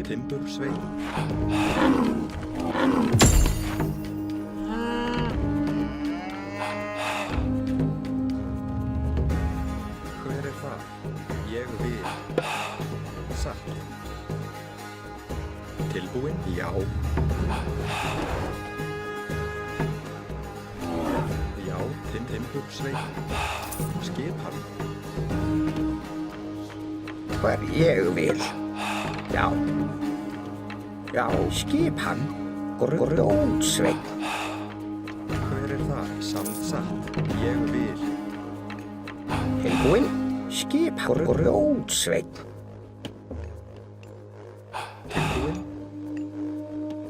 Timbursveit. Hver það? Ég vil. Satt. Tilbúin? Já. Já, Timbursveit. Skipan. Hver ég vil. Já. Já, skipan. Grjótsveinn. Hver það? Satt. Ég vil. Tilbúin. Skipan. Grjótsveinn. Tilbúin.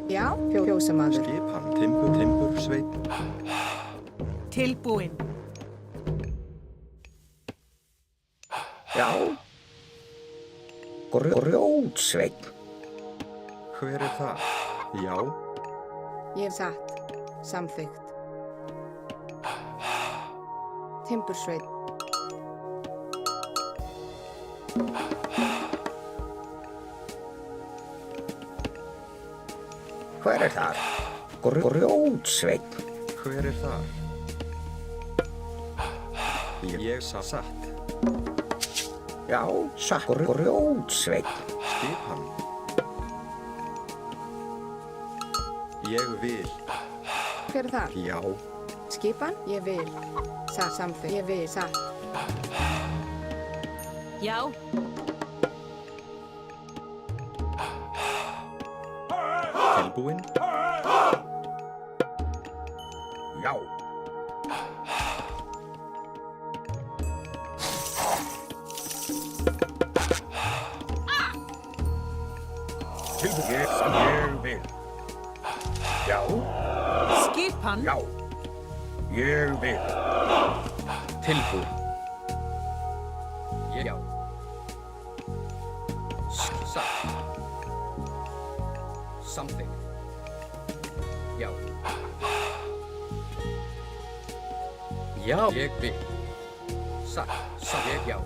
Já, fjósamaður. Skipan. Timbursveit. Tilbúin. Já. Grjótsveinn. Hver það? Já. Ég satt. Samþykkt. Timbursveit. Hver það? Grjótsveinn. Hver það? Ég satt. Já, satt. Grjótsveinn. Skipan. Ég vil. Hver það? Já. Skipan? Ég vil. Samþykkt. Ég vil. Satt. Já. Tilbúin. Já. Tilbúin. Ég vil. Já. Skipan. Já. Ég vil. Tilbúin. Já. Satt. Samþykkt. Já. Já. Ég vil. Satt. Já.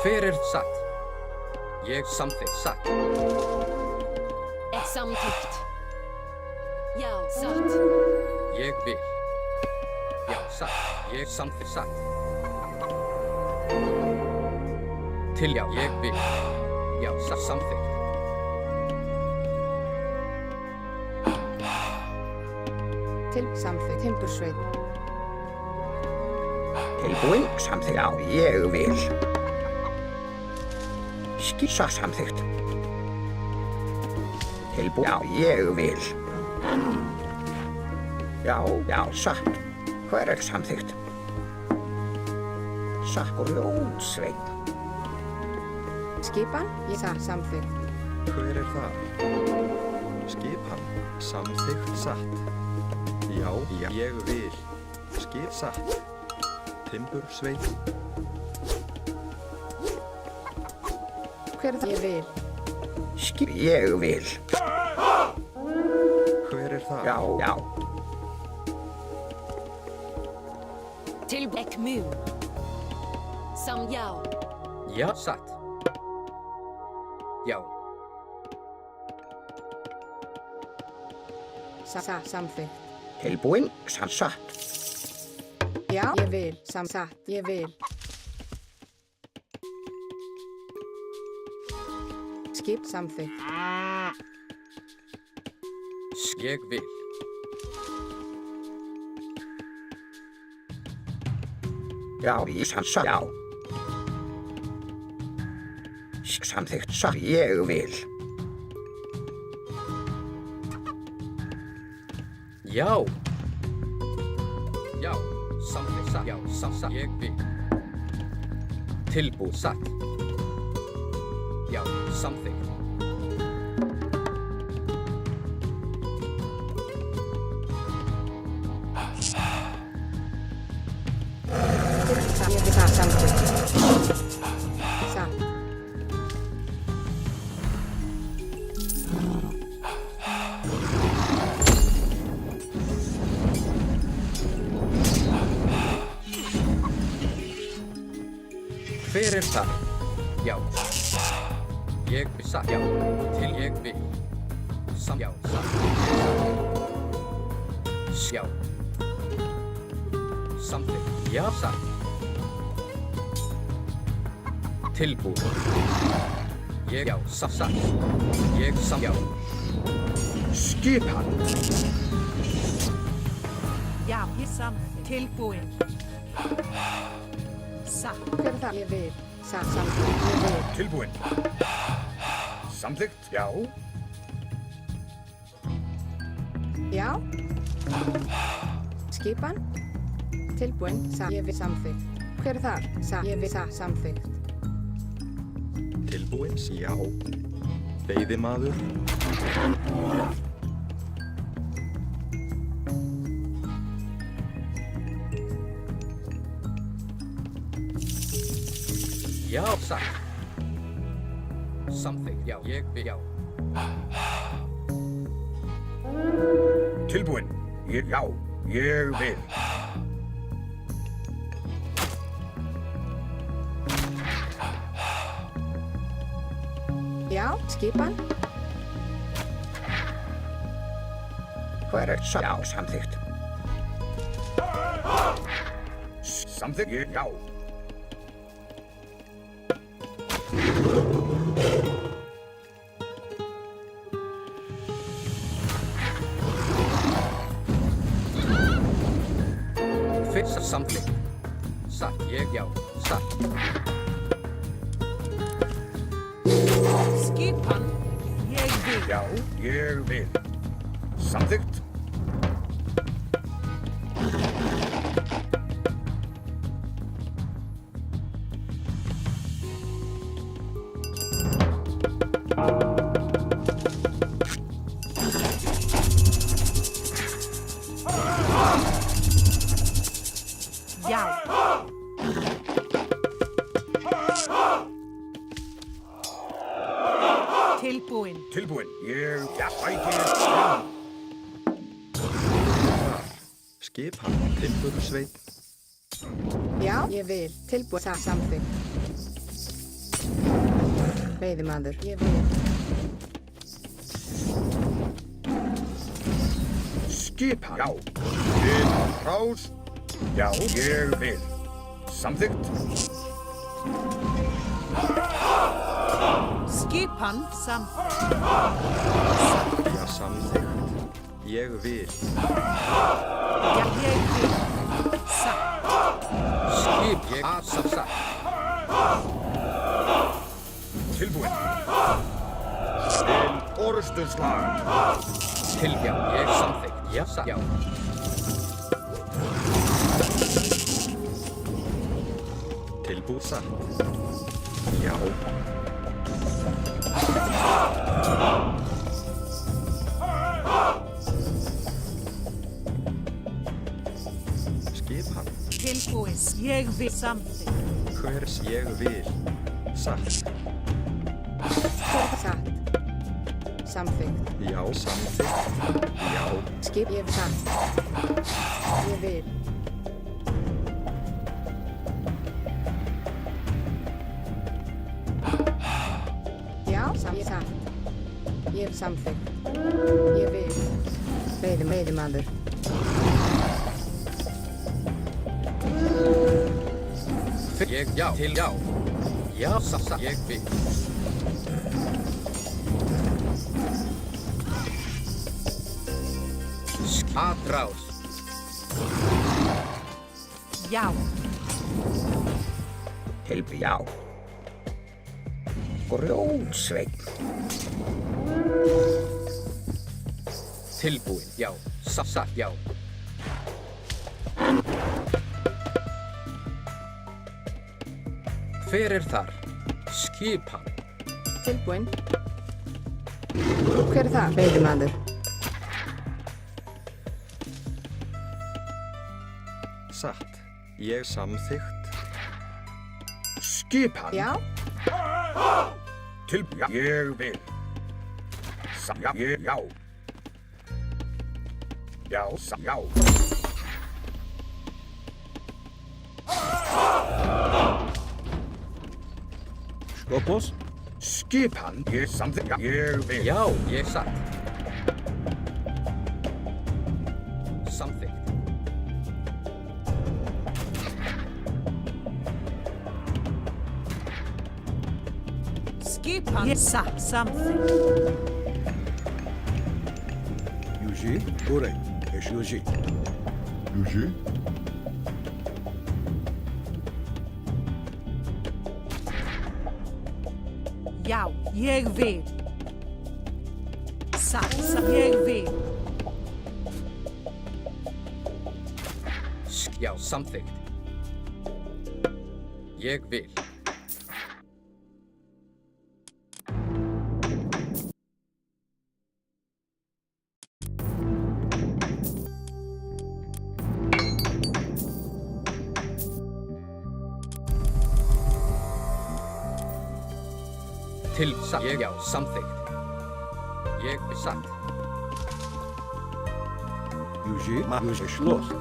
Hver satt? Ég samþykkt. Satt. Samþykkt. Já, satt. Ég vil. Já, satt. Ég samþykkt. Satt. Til já. Ég vil. Já, satt. Samþykkt. Til samþykkt. Timbursveit. Tilbúin. Samþykkt. Já, ég vil. Skissa samþykkt. Tilbúin. Já, ég vil. Já, satt. Hver samþykkt? Satt. Grjótsveinn. Skipan? Ég satt. Samþykkt. Hver það? Skipan. Samþykkt. Satt. Já, ég vil. Skip. Satt. Timbursveit. Hver það? Ég vil. Skip. Ég vil. Hver það? Já. Til Ekmu. Já. Já, satt. Já. Samþykkt. Tilbúin. Satt. Já, ég vil. Satt. Ég vil. Skip. Samþykkt. Ég vil. Já, satt. Já. Samþykkt. Satt. Ég vil. Já. Já, samþykkt. Satt. Já, satt. Ég vil. Tilbúið. Satt. Já, samþykkt. Hver er það? Já. Ég vil satt. Já. Til ég vil. Já, satt. Já. Samþykkt. Já, satt. Tilbúin. Ég, já, satt. Ég, samt. Já. Skipan. Já, ég samþykkt. Tilbúin. Satt. Hver er það? Ég vil. Samþykkt. Ég vil. Tilbúin. Samþykkt. Já. Já. Skipan. Tilbúin. Ég vil samþykkt. Hver er það? Ég vil samþykkt. Tilbúin, já. Veiðimaður. Já, satt. Samþykkt. Já, ég vil. Já. Tilbúin. Já. Ég vil. Já. Skipan. Hver er það? Já, samþykkt. Samþykkt. Já. Fyrsta samþykkt. Satt. Ég, já. Satt. Skipan. Ég vil. Já, ég vil. Samþykkt. Já. Tilbúin. Tilbúin. Ég bæti. Skipan. Timbursveit. Já. Ég vil. Tilbúin. Samþykkt. Veiðimaður. Ég vil. Skipan. Já. Vil. Rás. Já, ég vil. Samþykkt. Skipan. Samþykkt. Já, samþykkt. Ég vil. Já, ég vil. Satt. Skip. Ég, satt. Tilbúin. Til orðsturslag. Til, já. Ég samþykkt. Já, satt. Já. Tilbúið satt. Já. Skipan. Tilbúin. Ég vil. Samþykkt. Hvers ég vil. Satt. Satt. Samþykkt. Já, samþykkt. Já. Skip. Ég vil. Satt. Ég vil. Já. Satt. Ég vil samþykkt. Ég vil. Veiðimaður. Ég, já. Til, já. Já, satt. Ég vil. Atrás. Já. Tilbúin. Já. Grjótsveinn. Tilbúin. Já. Satt. Já. Hver er þar? Skipan. Tilbúin. Hver er það? Veiðimaður. Satt. Ég samþykkt. Skipan. Já. Tilbúin. Já, ég vil. Já. Já. Já, já. Skopos. Skipan. Ég samþykkt. Ég vil. Já, ég satt. Samþykkt. Skipan. Samþykkt. Yuji. Korrekt. Eş Yuji. Yuji. Já, ég vil. Ég vil. Já, samþykkt. Ég vil. Til satt. Ég já, samþykkt. Ég satt. Yuji. Yuji. Schloss.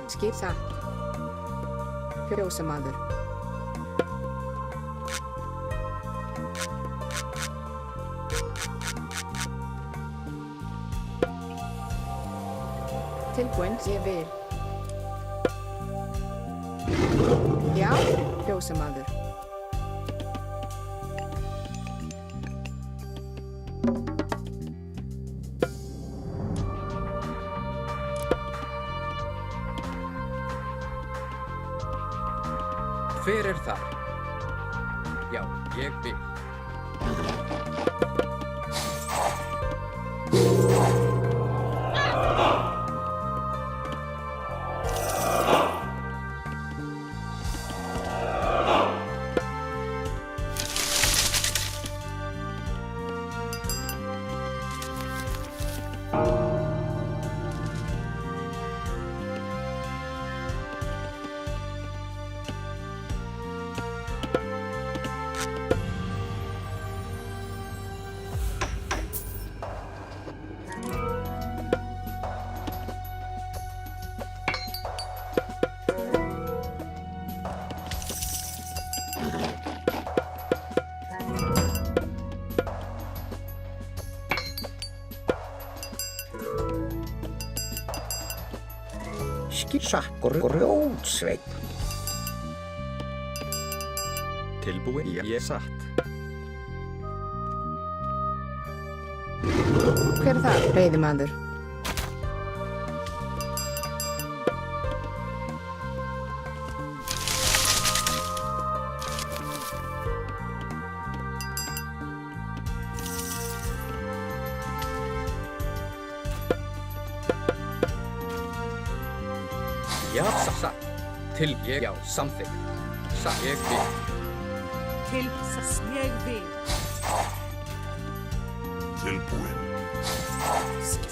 Skip satt. Fjósamaður. Tilbúin, ég vil. Já, fjósamaður. Hver er þar? Já, ég vil. Skipsakkur. Grjótsveinn. Tilbúin. Ég satt. Hver er það, reiðimaður? Já, satt. Til ég já, samþykkt. Satt. Ég vil. Til ég vil. Tilbúin.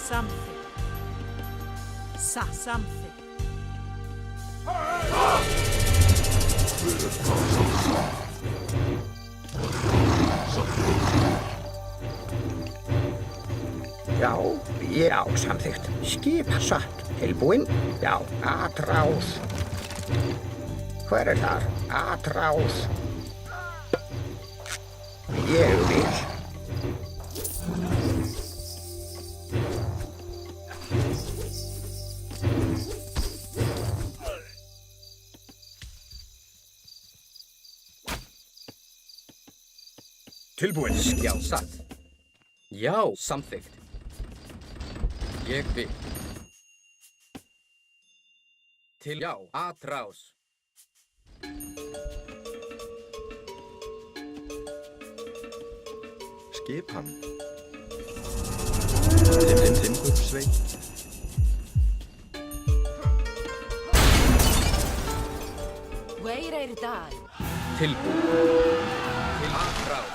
Samþykkt. Samþykkt. Já, samþykkt. Skip satt. Tilbúin. Já, atrás. Hver er þar? Atrás. Ég vil. Tilbúin. Já, satt. Já, samþykkt. Ég vil. Til já, atrás. Skipan. Timbursveit. Where er það? Tilbúin. Til atrás.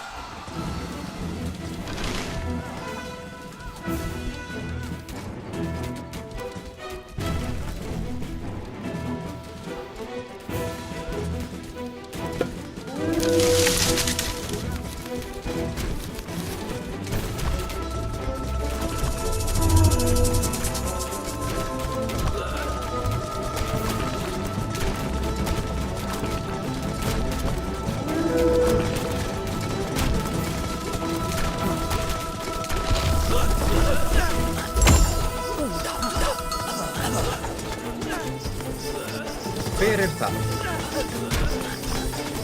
það?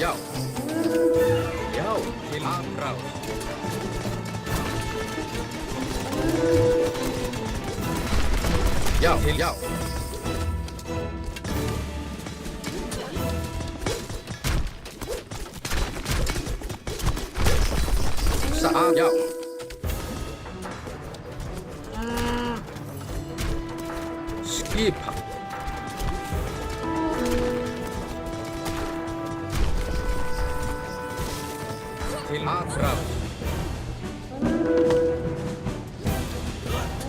Já. Já, til aðráð. Já, til já. Já. Skipa. Til aðráð.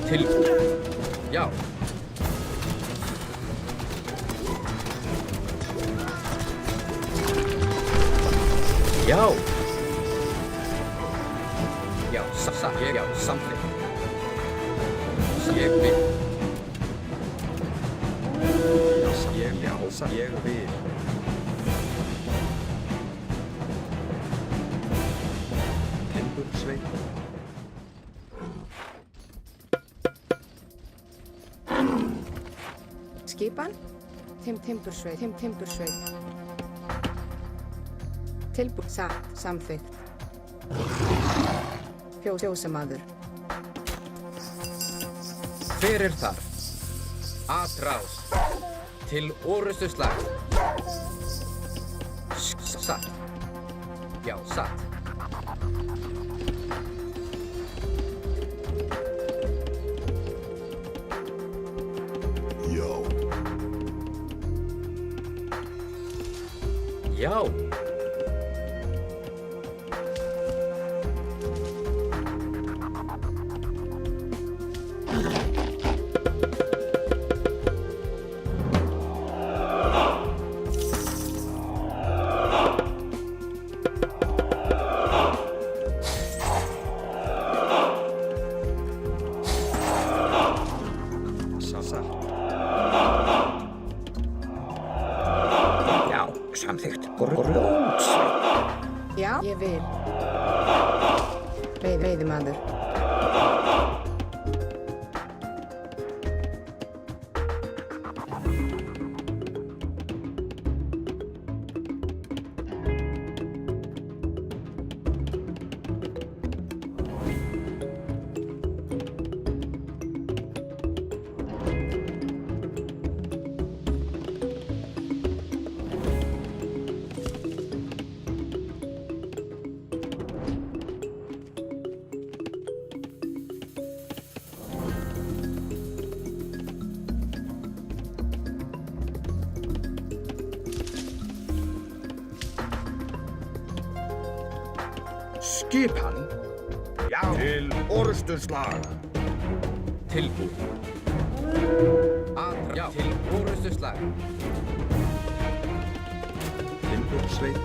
Til já. Já. Já, ég já, samþykkt. Ég vil. Ég vil. Timbursveit. Skipan. Timbursveit. Timbursveit. Tilbúin. Samþykkt. Fjósamaður. Hver er þar? Aðráð. Til orustuslag. Satt. Já, satt. Já. Já. Já, samþykkt. Grjótsveit. Já, ég vil. Veiðimaður. Skipan. Já. Til orustuslag. Tilbúin. Já, til orustuslag. Timbursveit.